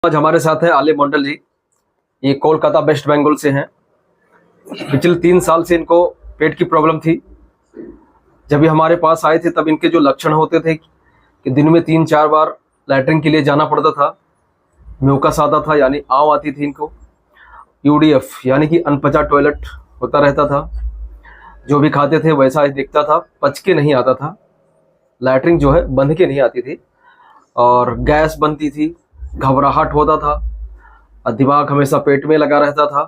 आज हमारे साथ है आलिम मंडल जी। ये कोलकाता वेस्ट बंगाल से हैं। पिछले 3 साल से इनको पेट की प्रॉब्लम थी। जब ये हमारे पास आए थे तब इनके जो लक्षण होते थे कि दिन में 3-4 बार लैट्रिन के लिए जाना पड़ता था, म्यूकस आता था यानी आव आती थी इनको, यूडीएफ यानी कि अनपचा टॉयलेट होता रहता था, जो भी खाते थे वैसा ही दिखता था, पच के नहीं आता था, लैट्रिन जो है बंध के नहीं आती थी और गैस बनती थी, घबराहट होता था और दिमाग हमेशा पेट में लगा रहता था,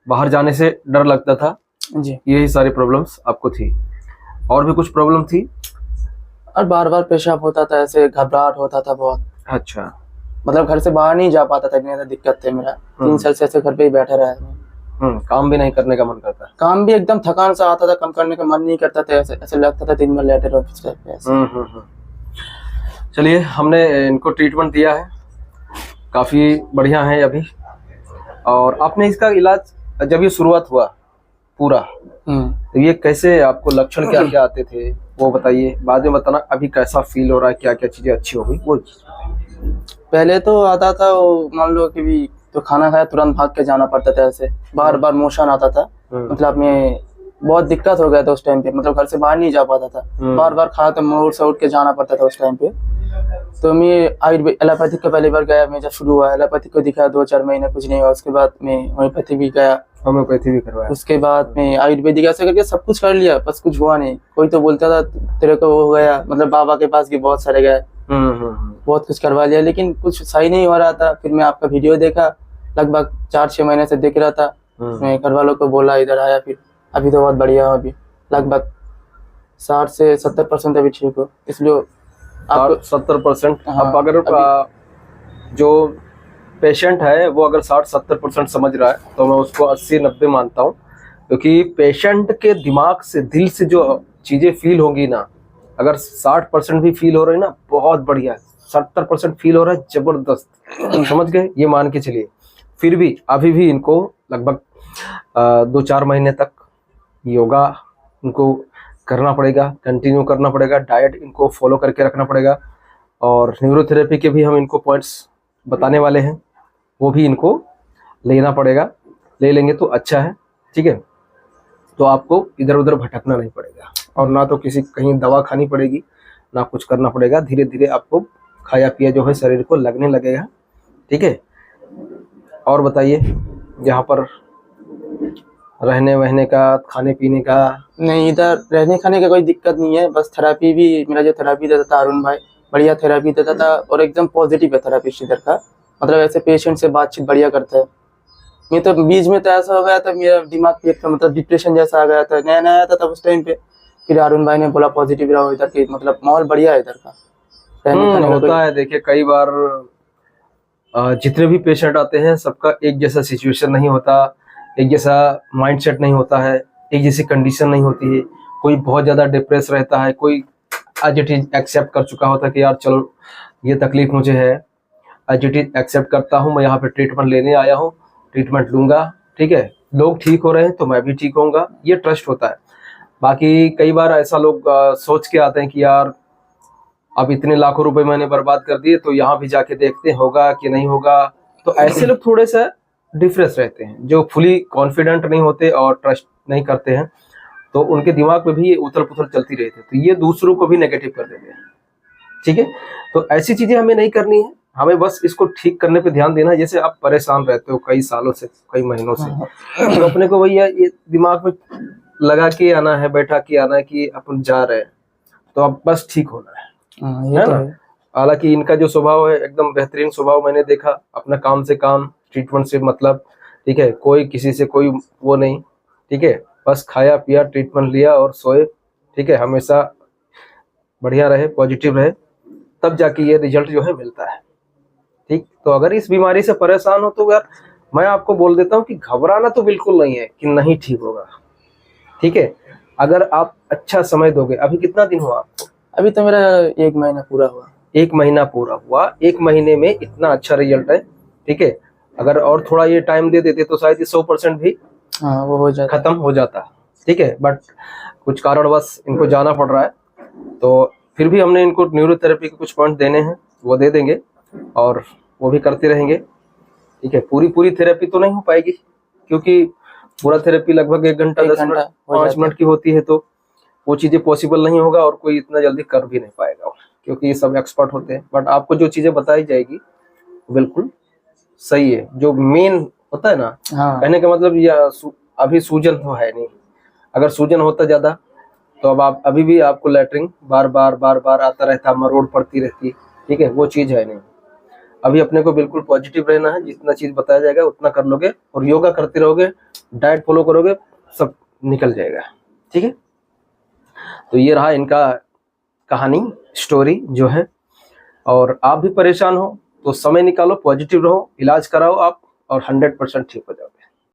बाहर जाने से डर लगता था जी। यही सारी प्रॉब्लम्स आपको थी। और भी कुछ प्रॉब्लम थी? और बार बार पेशाब होता था, ऐसे घबराहट होता था बहुत। अच्छा, मतलब घर से बाहर नहीं जा पाता था, इतनी ज्यादा दिक्कत थी मेरा। 3 साल से ऐसे घर पे ही बैठा रहा है। काम भी नहीं करने का मन करता? काम भी एकदम थकान सा आता था, काम करने का मन नहीं करता था, ऐसे लगता था दिन भर लेटे रहो बिस्तर पे ऐसे। चलिए, हमने इनको ट्रीटमेंट दिया है, काफ़ी बढ़िया है अभी। और आपने इसका इलाज जब ये शुरुआत हुआ पूरा, तो ये कैसे, आपको लक्षण क्या क्या आते थे वो बताइए, बाद में बताना अभी कैसा फील हो रहा है, क्या क्या चीज़ें अच्छी हो गई वो चीज़ बताइए। पहले तो आता था वो, मान लो कि भी तो खाना खाया तुरंत भाग के जाना पड़ता था, ऐसे बार बार मोशन आता था। मतलब में बहुत दिक्कत हो गया था उस टाइम पे, मतलब घर से बाहर नहीं जा पाता था, बार बार खाया तो मोड़ से उठ के जाना पड़ता था उस टाइम पे। तो मैं एलोपैथिक को पहली बार गया, मैं जब शुरू हुआ एलोपैथिक को दिखाया, 2-4 महीने कुछ नहीं हुआ, उसके बाद मैं होम्योपैथी भी गया, होम्योपैथी भी करवाया, उसके बाद में आयुर्वेदिक ऐसे करके सब कुछ कर लिया, बस कुछ हुआ नहीं। कोई तो बोलता था तेरे को हो गया, मतलब बाबा के पास भी बहुत सारे गए, बहुत कुछ करवा लिया, लेकिन कुछ सही नहीं हो रहा था। फिर मैं आपका वीडियो देखा, लगभग 4-6 महीने से देख रहा था। मैं घर वालों को बोला, इधर आया, फिर अभी तो बहुत बढ़िया हो, अभी लगभग 60 से 70% अभी ठीक हो। इसलिए आप 70%। हाँ, अब अगर जो पेशेंट है वो अगर 60-70% समझ रहा है तो मैं उसको 80-90 मानता हूँ, क्योंकि पेशेंट के दिमाग से, दिल से जो चीज़ें फील होंगी ना, अगर 60% भी फील हो रही है ना, बहुत बढ़िया है। 70% फील हो रहा है, जबरदस्त, समझ गए, ये मान के चलिए। फिर भी अभी भी इनको लगभग 2-4 महीने तक योगा इनको करना पड़ेगा, कंटिन्यू करना पड़ेगा, डाइट इनको फॉलो करके रखना पड़ेगा, और न्यूरोथेरेपी के भी हम इनको पॉइंट्स बताने वाले हैं, वो भी इनको लेना पड़ेगा। ले लेंगे तो अच्छा है, ठीक है। तो आपको इधर उधर भटकना नहीं पड़ेगा, और ना तो किसी कहीं दवा खानी पड़ेगी, ना कुछ करना पड़ेगा। धीरे धीरे आपको खाया पिया जो है शरीर को लगने लगेगा, ठीक है। और बताइए, यहाँ पर रहने वहने का, खाने पीने का? नहीं, इधर रहने खाने का कोई दिक्कत नहीं है, बस थेरापी भी, मेरा जो थेरापी देता था अरुण भाई, बढ़िया थेरापी देता था, और एकदम पॉजिटिव है थेरापिस्ट इधर का। मतलब ऐसे पेशेंट से बातचीत बढ़िया करता है। मैं तो बीच में तो ऐसा हो गया था, मेरा दिमाग पे एकदम मतलब डिप्रेशन जैसा आ गया था, नया नया आया था तब उस टाइम पे। फिर अरुण भाई ने बोला पॉजिटिव रहो इधर की, मतलब माहौल बढ़िया है इधर का, रहने खाने का होता है। देखिए, कई बार जितने भी पेशेंट आते हैं सबका एक जैसा सिचुएशन नहीं होता, एक जैसा माइंडसेट नहीं होता है, एक जैसी कंडीशन नहीं होती है। कोई बहुत ज़्यादा डिप्रेस रहता है, कोई एज इट इज एक्सेप्ट कर चुका होता है कि यार चलो ये तकलीफ मुझे है, एज इट इज एक्सेप्ट करता हूँ, मैं यहाँ पे ट्रीटमेंट लेने आया हूँ, ट्रीटमेंट लूँगा, ठीक है। लोग ठीक हो रहे हैं तो मैं भी ठीक होऊंगा, ये ट्रस्ट होता है। बाकी कई बार ऐसा लोग सोच के आते हैं कि यार अब इतने लाखों रुपए मैंने बर्बाद कर दिए, तो यहाँ भी जाके देखते हैं होगा कि नहीं होगा। तो ऐसे लोग थोड़े से डिफरेंस रहते हैं, जो फुली कॉन्फिडेंट नहीं होते और ट्रस्ट नहीं करते हैं, तो उनके दिमाग में भी ये उथल पुथल चलती रहती है, तो ये दूसरों को भी नेगेटिव कर देते हैं, ठीक है। तो ऐसी चीजें हमें नहीं करनी है, हमें बस इसको ठीक करने पे ध्यान देना है। जैसे आप परेशान रहते हो कई सालों से, कई महीनों से, तो अपने को भैया ये दिमाग में लगा के आना है, बैठा के आना है कि अपन जा रहे हैं, तो अब बस ठीक होना है ना। हालांकि इनका जो स्वभाव है एकदम बेहतरीन स्वभाव मैंने देखा, अपना काम से काम, ट्रीटमेंट से मतलब, ठीक है। कोई किसी से कोई वो नहीं, ठीक है, बस खाया पिया, ट्रीटमेंट लिया और सोए, ठीक है। हमेशा बढ़िया रहे, पॉजिटिव रहे, तब जाके ये रिजल्ट जो है मिलता है, ठीक। तो अगर इस बीमारी से परेशान हो तो यार मैं आपको बोल देता हूँ कि घबराना तो बिल्कुल नहीं है कि नहीं ठीक होगा, ठीक है। अगर आप अच्छा समय दोगे, अभी कितना दिन हुआ आपको? अभी तो मेरा 1 महीना पूरा हुआ। 1 महीना पूरा हुआ, 1 महीने में इतना अच्छा रिजल्ट है, ठीक है। अगर और थोड़ा ये टाइम दे देते तो शायद 100% भी वो हो जाता, खत्म हो जाता, ठीक है। बट कुछ कारणवश इनको जाना पड़ रहा है, तो फिर भी हमने इनको न्यूरोथेरेपी के कुछ पॉइंट देने हैं, वो दे देंगे। और वो भी करते रहेंगे। ठीक है, पूरी थेरेपी तो नहीं हो पाएगी, क्योंकि पूरा थेरेपी लगभग 1 घंटा 10 मिनट 5 मिनट की होती है, तो वो चीजें पॉसिबल नहीं होगा और कोई इतना जल्दी कर भी नहीं पाएगा, क्योंकि ये सब एक्सपर्ट होते हैं। बट आपको जो चीजें बताई जाएगी बिल्कुल सही है। जो मेन होता है ना, हाँ। कहने का मतलब यह अभी सूजन तो है नहीं। अगर सूजन होता ज्यादा तो अब आप अभी भी आपको लैटरिन बार बार आता रहता, मरोड़ पड़ती रहती। ठीक है, वो चीज है नहीं। अभी अपने को बिल्कुल पॉजिटिव रहना है, जितना चीज बताया जाएगा उतना कर लोगे, और योगा करते रहोगे, डाइट फॉलो करोगे, सब निकल जाएगा। ठीक है, तो ये रहा इनका कहानी, स्टोरी जो है। और आप भी परेशान हो तो समय निकालो, पॉजिटिव रहो, इलाज कराओ आप, और 100% ठीक हो जाओ।